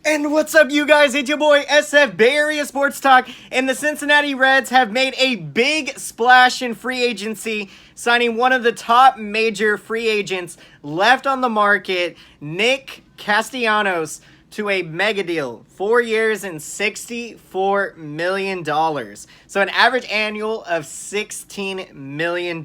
And what's up, you guys? It's your boy SF, Bay Area Sports Talk, and the Cincinnati Reds have made a big splash in free agency, signing one of the top major free agents left on the market, Nick Castellanos, to a mega deal, 4 years and $64 million. So an average annual of $16 million.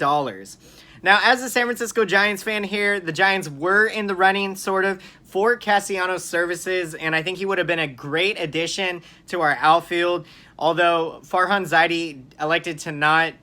Now, as a San Francisco Giants fan here, the Giants were in the running, sort of, for Castellanos' services, and I think he would have been a great addition to our outfield, although Farhan Zaidi elected to not,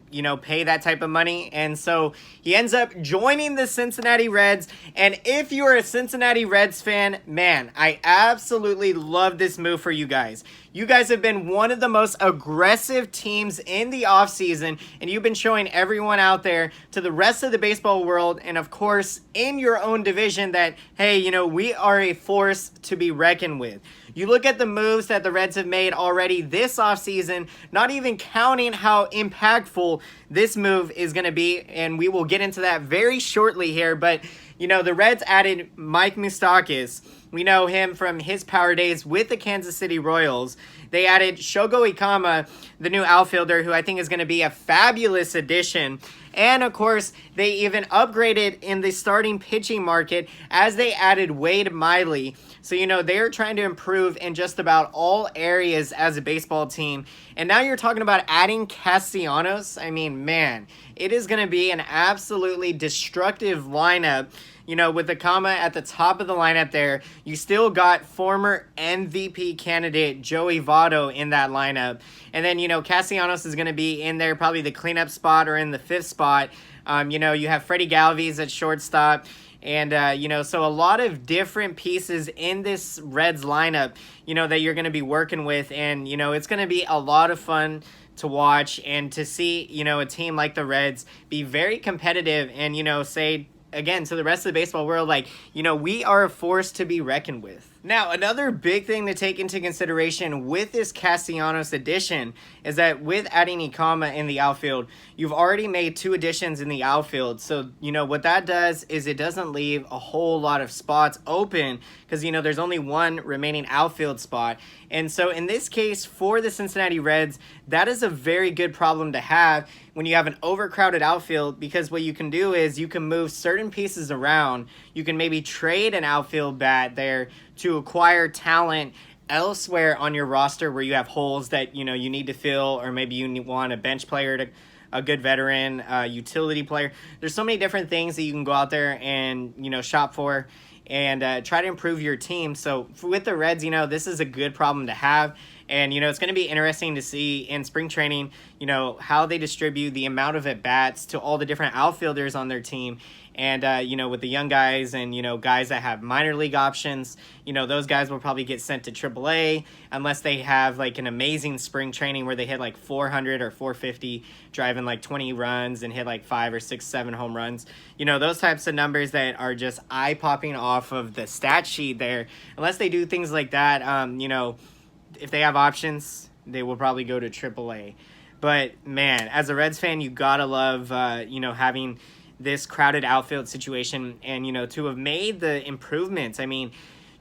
pay that type of money, and so he ends up joining the Cincinnati Reds. And if you're a Cincinnati Reds fan, man, I absolutely love this move for you guys. You guys have been one of the most aggressive teams in the offseason, and you've been showing everyone out there, to the rest of the baseball world, and of course, in your own division, that, hey, we are a force to be reckoned with. You look at the moves that the Reds have made already this offseason, not even counting how impactful this move is going to be, and we will get into that very shortly here, but, the Reds added Mike Moustakas. We know him from his power days with the Kansas City Royals. They added Shogo Ikama, the new outfielder, who I think is going to be a fabulous addition. And, of course, they even upgraded in the starting pitching market as they added Wade Miley. So, they're trying to improve in just about all areas as a baseball team. And now you're talking about adding Castellanos. I mean, man, it is going to be an absolutely destructive lineup. With the comma at the top of the lineup there, you still got former MVP candidate Joey Votto in that lineup. And then, Castellanos is going to be in there, probably the cleanup spot or in the fifth spot. You have Freddie Galvis at shortstop. And, so a lot of different pieces in this Reds lineup, that you're going to be working with. And, it's going to be a lot of fun to watch and to see, a team like the Reds be very competitive and, say, again, to the rest of the baseball world, we are a force to be reckoned with. Now, another big thing to take into consideration with this Castellanos addition is that with adding Ikama in the outfield, you've already made 2 additions in the outfield. So, what that does is it doesn't leave a whole lot of spots open because, there's only 1 remaining outfield spot. And so in this case, for the Cincinnati Reds, that is a very good problem to have when you have an overcrowded outfield, because what you can do is you can move certain pieces around. You can maybe trade an outfield bat there to acquire talent elsewhere on your roster where you have holes that, you need to fill, or maybe you want a bench player, a good veteran, utility player. There's so many different things that you can go out there and, shop for and try to improve your team. So with the Reds, this is a good problem to have. And, it's going to be interesting to see in spring training, how they distribute the amount of at-bats to all the different outfielders on their team. And, with the young guys and, guys that have minor league options, those guys will probably get sent to AAA unless they have, an amazing spring training where they hit, 400 or 450, driving, 20 runs and hit, 5 or 6, 7 home runs. Those types of numbers that are just eye-popping off of the stat sheet there. Unless they do things like that, if they have options, they will probably go to AAA. But, man, as a Reds fan, you gotta love, having this crowded outfield situation and, to have made the improvements. I mean,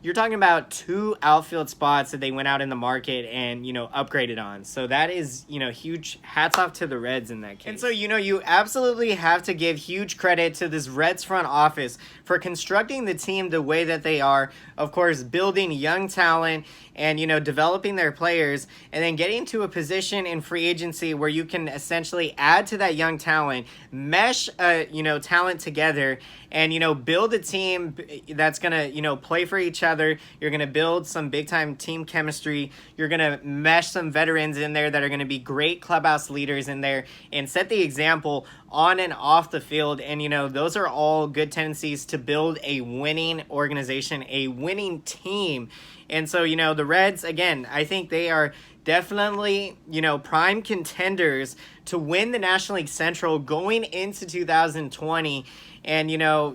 you're talking about 2 outfield spots that they went out in the market and, upgraded on. So that is, huge hats off to the Reds in that case. And so, you absolutely have to give huge credit to this Reds front office for constructing the team the way that they are. Of course, building young talent and, developing their players, and then getting to a position in free agency where you can essentially add to that young talent, mesh, talent together, and, build a team that's going to, play for each other. You're going to build some big-time team chemistry. You're going to mesh some veterans in there that are going to be great clubhouse leaders in there and set the example on and off the field. And, those are all good tendencies to build a winning organization, a winning team. And so, the Reds, again, I think they are definitely, prime contenders to win the National League Central going into 2020. And,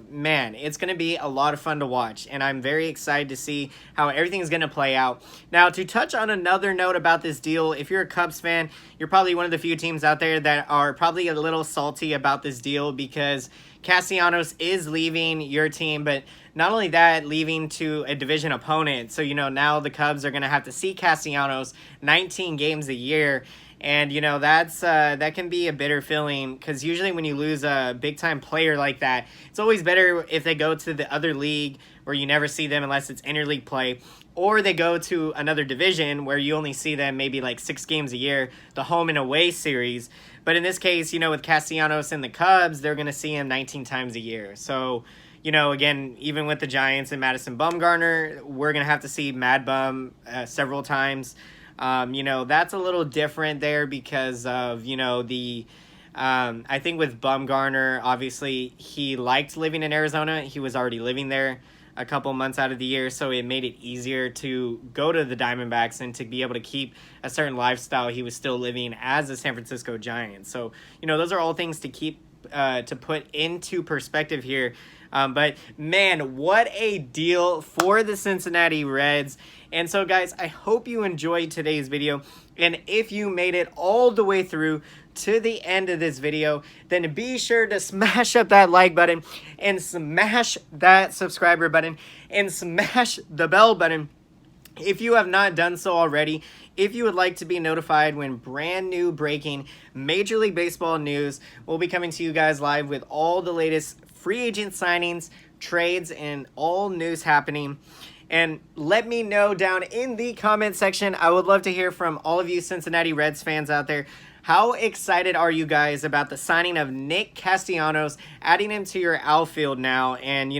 man, it's going to be a lot of fun to watch. And I'm very excited to see how everything's going to play out. Now, to touch on another note about this deal, if you're a Cubs fan, you're probably one of the few teams out there that are probably a little salty about this deal because Castellanos is leaving your team, but not only that, leaving to a division opponent. So, now the Cubs are going to have to see Castellanos 19 games a year. And, that can be a bitter feeling, because usually when you lose a big-time player like that, it's always better if they go to the other league where you never see them unless it's interleague play, or they go to another division where you only see them maybe like 6 games a year, the home and away series. But in this case, with Castellanos and the Cubs, they're going to see him 19 times a year. So, again, even with the Giants and Madison Bumgarner, we're going to have to see Mad Bum several times. That's a little different there because of, I think with Bumgarner, obviously, he liked living in Arizona. He was already living there a couple months out of the year, so it made it easier to go to the Diamondbacks and to be able to keep a certain lifestyle he was still living as a San Francisco Giant. So, those are all things to keep to put into perspective here. But man, what a deal for the Cincinnati Reds. And so guys, I hope you enjoyed today's video. And if you made it all the way through to the end of this video, then be sure to smash up that like button and smash that subscriber button and smash the bell button if you have not done so already. If you would like to be notified when brand new breaking Major League Baseball news will be coming to you guys live with all the latest free agent signings, trades, and all news happening. And let me know down in the comment section. I would love to hear from all of you Cincinnati Reds fans out there. How excited are you guys about the signing of Nick Castellanos, adding him to your outfield now? And,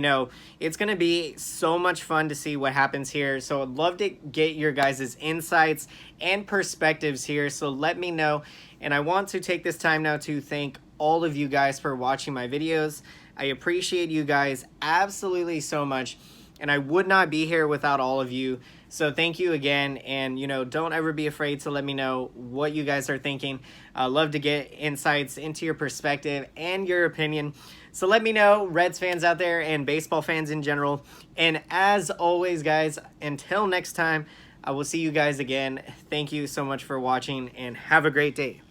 it's going to be so much fun to see what happens here. So I'd love to get your guys' insights and perspectives here. So let me know. And I want to take this time now to thank all of you guys for watching my videos. I appreciate you guys absolutely so much. And I would not be here without all of you. So thank you again. And, don't ever be afraid to let me know what you guys are thinking. I love to get insights into your perspective and your opinion. So let me know, Reds fans out there and baseball fans in general. And as always, guys, until next time, I will see you guys again. Thank you so much for watching and have a great day.